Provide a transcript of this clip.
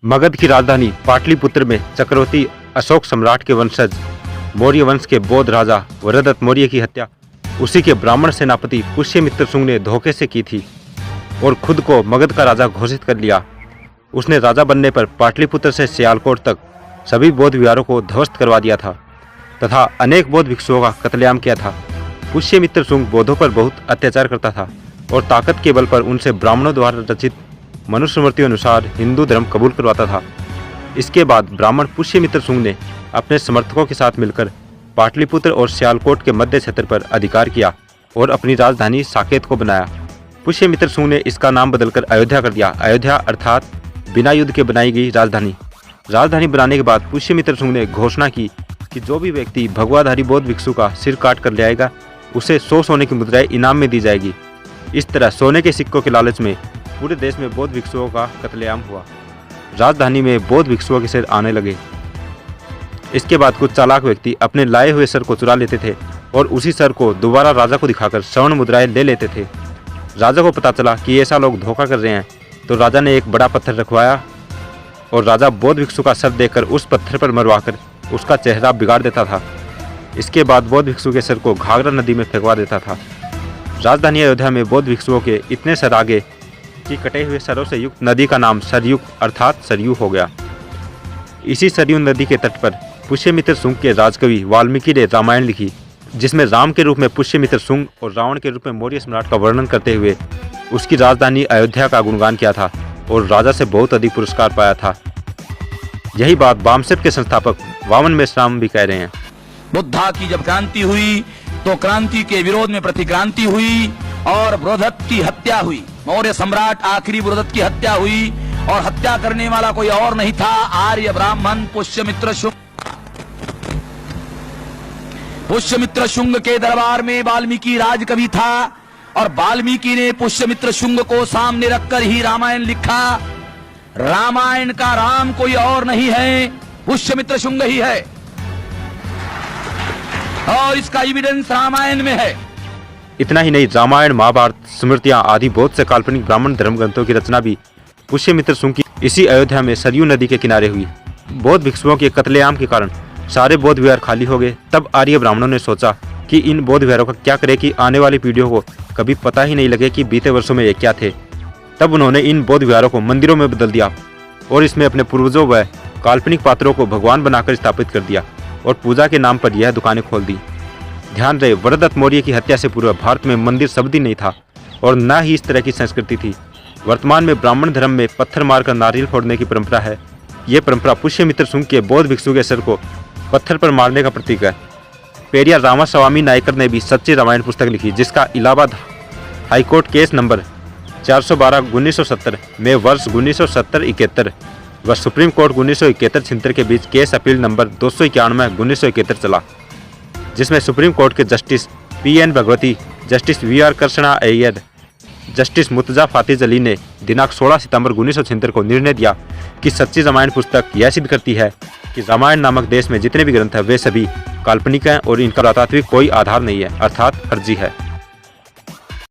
मगध की राजधानी पाटलिपुत्र में चक्रवर्ती अशोक सम्राट के वंशज मौर्य वंश के बौद्ध राजा वरदत्त मौर्य की हत्या उसी के ब्राह्मण सेनापति पुष्यमित्र शुंग ने धोखे से की थी और खुद को मगध का राजा घोषित कर लिया। उसने राजा बनने पर पाटलिपुत्र से सियालकोट तक सभी बौद्ध विहारों को ध्वस्त करवा दिया था तथा अनेक बौद्ध भिक्षुओं का कत्लेआम किया था। पुष्यमित्र शुंग बौद्धों पर बहुत अत्याचार करता था और ताकत के बल पर उनसे ब्राह्मणों द्वारा रचित मनुस्मृति अनुसार हिंदू धर्म कबूल करवाता था। इसके बाद ब्राह्मण पुष्यमित्र शुंग ने अपने समर्थकों के साथ मिलकर पाटलिपुत्र और सियालकोट के मध्य क्षेत्र पर अधिकार किया और अपनी राजधानी साकेत को बनाया। पुष्यमित्र शुंग ने इसका नाम बदलकर अयोध्या कर दिया। अयोध्या अर्थात बिना युद्ध के बनाई गई राजधानी। राजधानी बनाने के बाद पुष्यमित्र शुंग ने घोषणा की कि जो भी व्यक्ति भगवाधारी बौद्ध भिक्षु का सिर काट कर ले आएगा उसे 100 सोने की मुद्राएं इनाम में दी जाएगी। इस तरह सोने के सिक्कों के लालच में पूरे देश में बौद्ध भिक्षुओं का कत्लेआम हुआ। राजधानी में बौद्ध भिक्षुओं के सिर आने लगे। इसके बाद कुछ चालाक व्यक्ति अपने लाए हुए सर को चुरा लेते थे और उसी सर को दोबारा राजा को दिखाकर स्वर्ण मुद्राएं ले लेते थे। राजा को पता चला कि ऐसा लोग धोखा कर रहे हैं तो राजा ने एक बड़ा पत्थर रखवाया और राजा बौद्ध भिक्षु का सर देकर उस पत्थर पर मरवाकर उसका चेहरा बिगाड़ देता था। इसके बाद बौद्ध भिक्षु के सर को घाघरा नदी में फेंकवा देता था। राजधानी अयोध्या में बौद्ध भिक्षुओं के इतने सर आगे कि कटे हुए सरों से युक्त नदी का नाम सरयुग अर्थात सरयू हो गया। इसी सरयू नदी के तट पर पुष्यमित्र शुंग के राजकवि वाल्मीकि ने रामायण लिखी, जिसमें राम के रूप में पुष्यमित्र शुंग और रावण के रूप में मौर्य सम्राट का वर्णन करते हुए उसकी राजधानी अयोध्या का गुणगान किया था और राजा से बहुत अधिक पुरस्कार पाया था। यही बात वामसेप के संस्थापक वामन मेश्राम भी कह रहे हैं। बुद्धा की जब क्रांति हुई तो क्रांति के विरोध में प्रतिक्रांति हुई और बृहदत्त की हत्या हुई। मौर्य सम्राट आखिरी बृहदत्त की हत्या हुई और हत्या करने वाला कोई और नहीं था, आर्य ब्राह्मण पुष्यमित्र शुंग। पुष्यमित्र शुंग के दरबार में वाल्मीकि राजकवि था और वाल्मीकि ने पुष्यमित्र शुंग को सामने रखकर ही रामायण लिखा। रामायण का राम कोई और नहीं है, पुष्यमित्र शुंग ही है और इसका एविडेंस रामायण में है। इतना ही नहीं, रामायण महाभारत स्मृतियां आदि बहुत से काल्पनिक ब्राह्मण धर्म ग्रंथों की रचना भी पुष्यमित्र शुंग की इसी अयोध्या में सरयू नदी के किनारे हुई। बौद्ध भिक्षुओं के कत्लेआम के कारण सारे बौद्ध विहार खाली हो गए। तब आर्य ब्राह्मणों ने सोचा कि इन बौद्ध विहारों का क्या करें कि आने वाली पीढ़ियों को कभी पता ही नहीं लगे कि बीते वर्षों में ये क्या थे। तब उन्होंने इन बौद्ध विहारों को मंदिरों में बदल दिया और इसमें अपने पूर्वजों व काल्पनिक पात्रों को भगवान बनाकर स्थापित कर दिया और पूजा के नाम पर यह दुकानें खोल दी। ध्यान रहे, वरदत्त मौर्य की हत्या से पूर्व भारत में मंदिर शब्द ही नहीं था और न ही इस तरह की संस्कृति थी। वर्तमान में ब्राह्मण धर्म में पत्थर मारकर नारियल फोड़ने की परंपरा है। ये परंपरा पुष्यमित्र शुंग के बौद्ध भिक्षु के सर को पत्थर पर मारने का प्रतीक है। पेरियार रामास्वामी नायकर ने भी सच्ची रामायण पुस्तक लिखी, जिसका इलाहाबाद हाईकोर्ट केस नंबर 412/1970 में वर्ष 1970-71 व सुप्रीम कोर्ट 1971-76 के बीच केस अपील नंबर 291/1971 चला, जिसमें सुप्रीम कोर्ट के justice PN Bhagwati, justice VR Krishna Iyer, justice Murtaza फातिज अली ने दिनांक 16 सितंबर 1976 को निर्णय दिया कि सच्ची रामायण पुस्तक यह सिद्ध करती है कि रामायण नामक देश में जितने भी ग्रंथ हैं वे सभी काल्पनिक हैं और इनका पुरातात्विक कोई आधार नहीं है, अर्थात फर्जी है।